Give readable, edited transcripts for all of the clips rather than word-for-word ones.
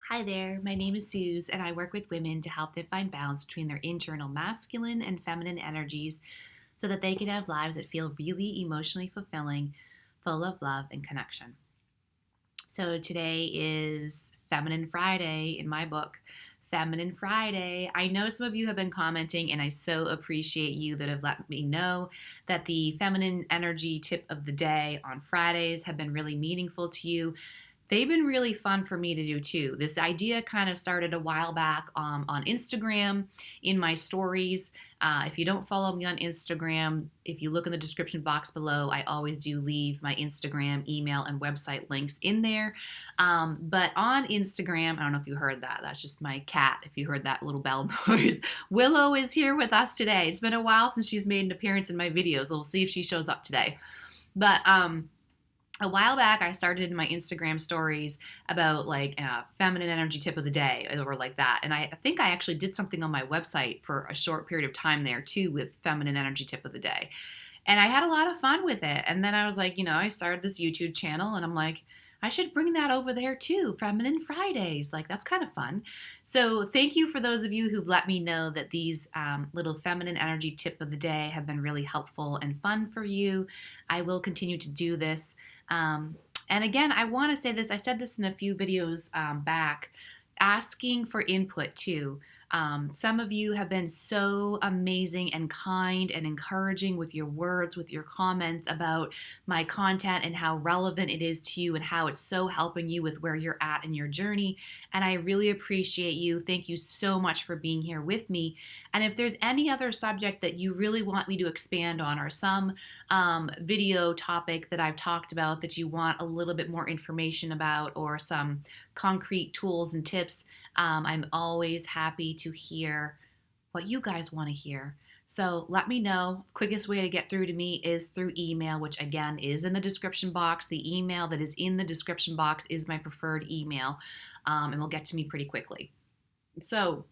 Hi there, my name is Suze, and I work with women to help them find balance between their internal masculine and feminine energies so that they can have lives that feel really emotionally fulfilling, full of love and connection. So today is Feminine Friday in my book. Feminine Friday. I know some of you have been commenting, and I so appreciate you that have let me know that the feminine energy tip of the day on Fridays have been really meaningful to you. They've been really fun for me to do too. This idea kind of started a while back on Instagram in my stories. If you don't follow me on Instagram, if you look in the description box below, I always do leave my Instagram, email, and website links in there. But on Instagram, I don't know if you heard that. That's just my cat, if you heard that little bell noise. Willow is here with us today. It's been a while since she's made an appearance in my videos. We'll see if she shows up today. But a while back, I started in my Instagram stories about like a feminine energy tip of the day or like that. And I think I actually did something on my website for a short period of time there too with feminine energy tip of the day. And I had a lot of fun with it. And then I was like, I started this YouTube channel and I'm like, I should bring that over there too, Feminine Fridays. Like, that's kind of fun. So, thank you for those of you who've let me know that these little feminine energy tip of the day have been really helpful and fun for you. I will continue to do this. And again, I want to say this, I said this in a few videos back, asking for input too. Some of you have been so amazing and kind and encouraging with your words, with your comments about my content and how relevant it is to you and how it's so helping you with where you're at in your journey. And I really appreciate you. Thank you so much for being here with me. And if there's any other subject that you really want me to expand on or some video topic that I've talked about that you want a little bit more information about or some concrete tools and tips, I'm always happy to hear what you guys want to hear. So let me know. Quickest way to get through to me is through email, which again is in the description box. The email that is in the description box is my preferred email, and will get to me pretty quickly. So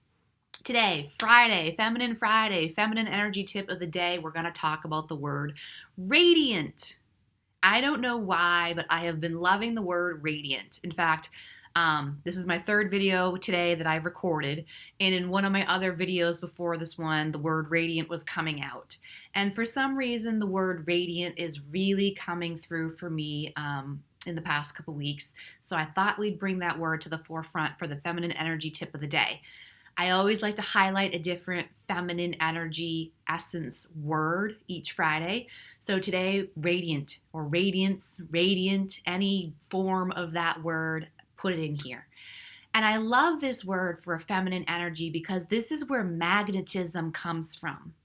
today, Friday, Feminine Friday, feminine energy tip of the day, we're going to talk about the word radiant. I don't know why, but I have been loving the word radiant. In fact, this is my third video today that I've recorded, and in one of my other videos before this one, the word radiant was coming out. And for some reason, the word radiant is really coming through for me in the past couple weeks. So I thought we'd bring that word to the forefront for the feminine energy tip of the day. I always like to highlight a different feminine energy essence word each Friday. So today, radiant or radiance, radiant, any form of that word, put it in here. And I love this word for a feminine energy because this is where magnetism comes from.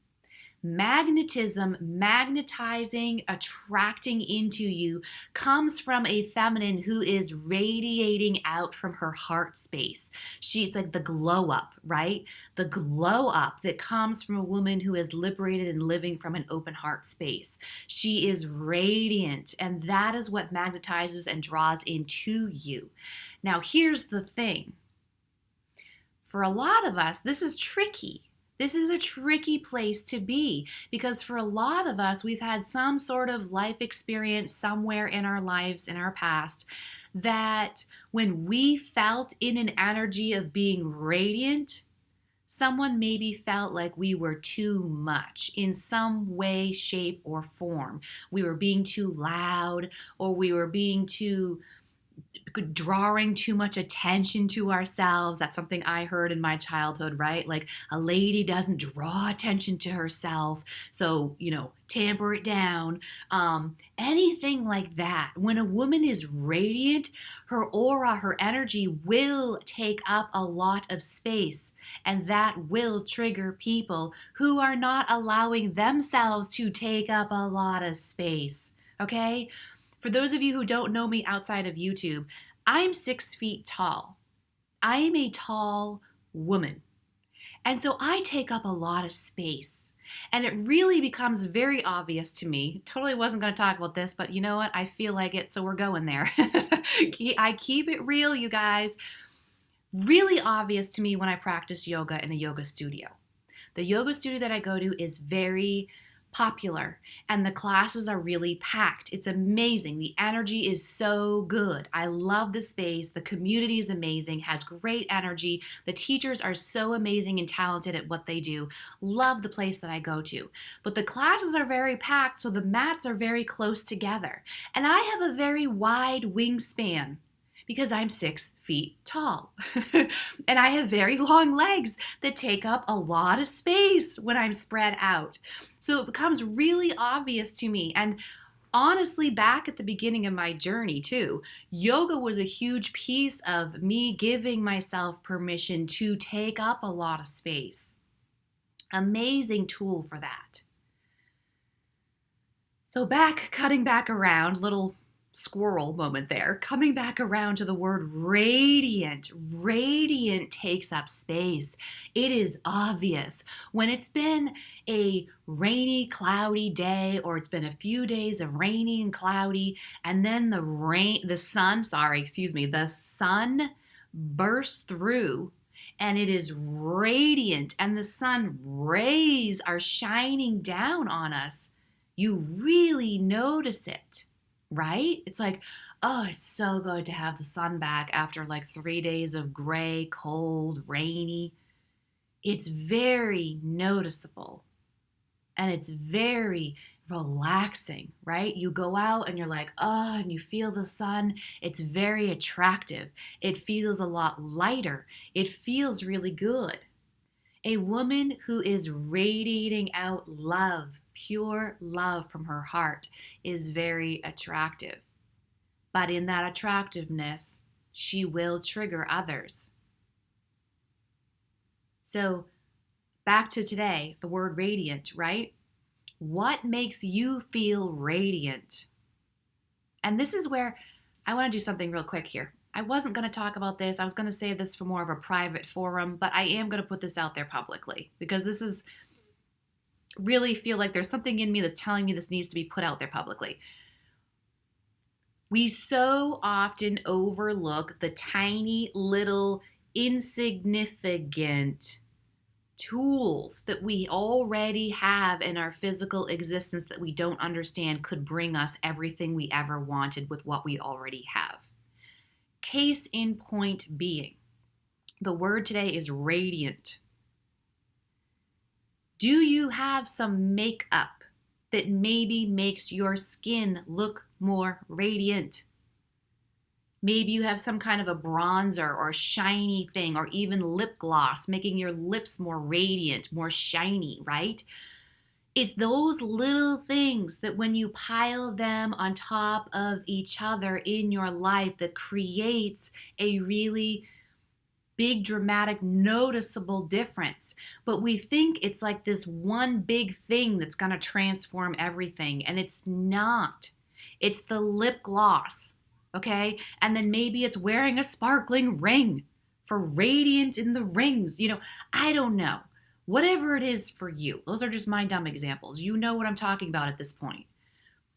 Magnetism, magnetizing, attracting into you, comes from a feminine who is radiating out from her heart space. She's like the glow up, right? The glow up that comes from a woman who is liberated and living from an open heart space. She is radiant, and that is what magnetizes and draws into you. Now, here's the thing. For a lot of us, this is tricky. This is a tricky place to be because for a lot of us, we've had some sort of life experience somewhere in our lives, in our past, that when we felt in an energy of being radiant, someone maybe felt like we were too much in some way, shape, or form. We were being too loud, or we were being too drawing too much attention to ourselves. That's something I heard in my childhood, right? Like a lady doesn't draw attention to herself, so tamper it down. Anything like that. When a woman is radiant, her aura, her energy will take up a lot of space, and that will trigger people who are not allowing themselves to take up a lot of space. Okay? For those of you who don't know me outside of YouTube, I'm 6 feet tall. I am a tall woman. And so I take up a lot of space. And it really becomes very obvious to me. Totally wasn't going to talk about this, but you know what? I feel like it, so we're going there. I keep it real, you guys. Really obvious to me when I practice yoga in a yoga studio. The yoga studio that I go to is very popular and the classes are really packed. It's amazing. The energy is so good. I love the space. The community is amazing, has great energy. The teachers are so amazing and talented at what they do. Love the place that I go to. But the classes are very packed, so the mats are very close together. And I have a very wide wingspan because I'm 6 feet tall. And I have very long legs that take up a lot of space when I'm spread out. So it becomes really obvious to me. And honestly, back at the beginning of my journey too, yoga was a huge piece of me giving myself permission to take up a lot of space. Amazing tool for that. So cutting back around, little squirrel moment there, coming back around to the word radiant. Radiant takes up space. It is obvious. When it's been a rainy, cloudy day, or it's been a few days of rainy and cloudy, and then the sun bursts through and it is radiant and the sun rays are shining down on us, you really notice it. Right? It's like, oh, it's so good to have the sun back after like 3 days of gray, cold, rainy. It's very noticeable and it's very relaxing, right? You go out and you're like, oh, and you feel the sun. It's very attractive. It feels a lot lighter. It feels really good. A woman who is radiating out love, pure love from her heart, is very attractive. But in that attractiveness, she will trigger others. So back to today, the word radiant, right? What makes you feel radiant? And this is where I want to do something real quick here. I wasn't going to talk about this. I was going to save this for more of a private forum, but I am going to put this out there publicly because this is really feel like there's something in me that's telling me this needs to be put out there publicly. We so often overlook the tiny little insignificant tools that we already have in our physical existence that we don't understand could bring us everything we ever wanted with what we already have. Case in point being, the word today is radiant. Do you have some makeup that maybe makes your skin look more radiant? Maybe you have some kind of a bronzer or shiny thing or even lip gloss making your lips more radiant, more shiny, right? It's those little things that when you pile them on top of each other in your life that creates a really big, dramatic, noticeable difference. But we think it's like this one big thing that's going to transform everything, and it's not. It's the lip gloss, okay? And then maybe it's wearing a sparkling ring for radiant in the rings. I don't know. Whatever it is for you. Those are just my dumb examples. You know what I'm talking about at this point.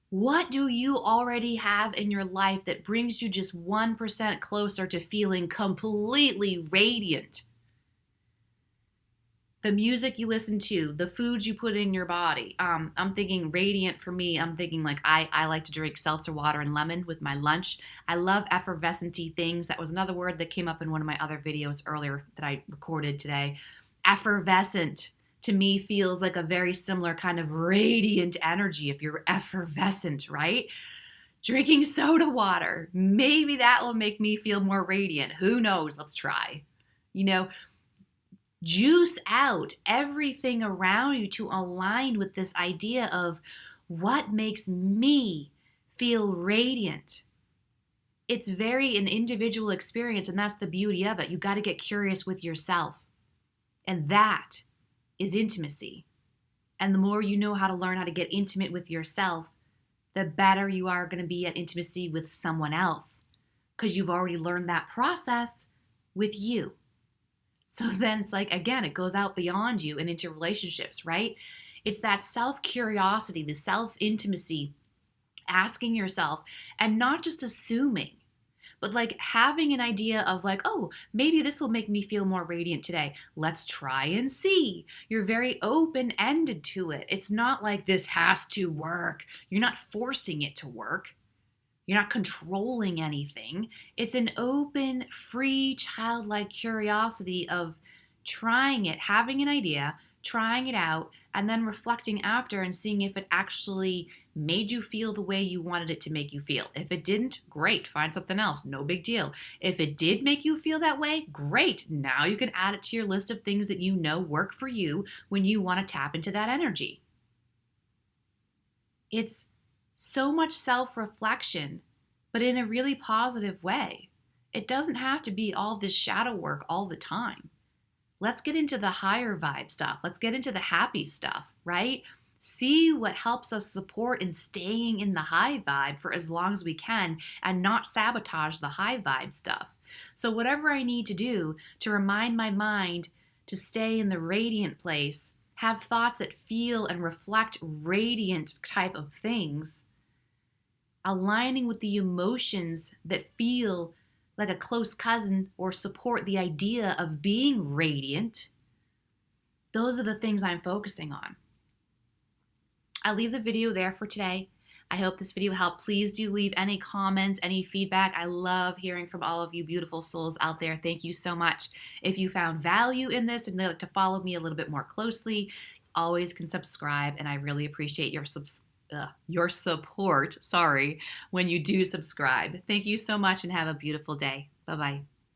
What do you already have in your life that brings you just 1% closer to feeling completely radiant? The music you listen to, the foods you put in your body. I'm thinking radiant for me. I'm thinking like I like to drink seltzer water and lemon with my lunch. I love effervescent-y things. That was another word that came up in one of my other videos earlier that I recorded today. Effervescent to me feels like a very similar kind of radiant energy if you're effervescent, right? Drinking soda water, maybe that will make me feel more radiant. Who knows? Let's try. Juice out everything around you to align with this idea of what makes me feel radiant. It's very an individual experience, and that's the beauty of it. You got to get curious with yourself. And that is intimacy. And the more you know how to learn how to get intimate with yourself, the better you are going to be at intimacy with someone else because you've already learned that process with you. So then it's like, again, it goes out beyond you and into relationships, right? It's that self-curiosity, the self-intimacy, asking yourself and not just assuming, But like having an idea of like, oh, maybe this will make me feel more radiant today. Let's try and see. You're very open ended to it. It's not like this has to work. You're not forcing it to work. You're not controlling anything. It's an open, free, childlike curiosity of trying it, having an idea, trying it out, and then reflecting after and seeing if it actually made you feel the way you wanted it to make you feel. If it didn't, great, find something else, no big deal. If it did make you feel that way, great. Now you can add it to your list of things that you know work for you when you want to tap into that energy. It's so much self reflection, but in a really positive way. It doesn't have to be all this shadow work all the time. Let's get into the higher vibe stuff. Let's get into the happy stuff, right? See what helps us support in staying in the high vibe for as long as we can and not sabotage the high vibe stuff. So, whatever I need to do to remind my mind to stay in the radiant place, have thoughts that feel and reflect radiant type of things, aligning with the emotions that feel like a close cousin or support the idea of being radiant, those are the things I'm focusing on. I'll leave the video there for today. I hope this video helped. Please do leave any comments, any feedback. I love hearing from all of you beautiful souls out there. Thank you so much. If you found value in this and you'd like to follow me a little bit more closely, always can subscribe, and I really appreciate your support, when you do subscribe. Thank you so much and have a beautiful day. Bye-bye.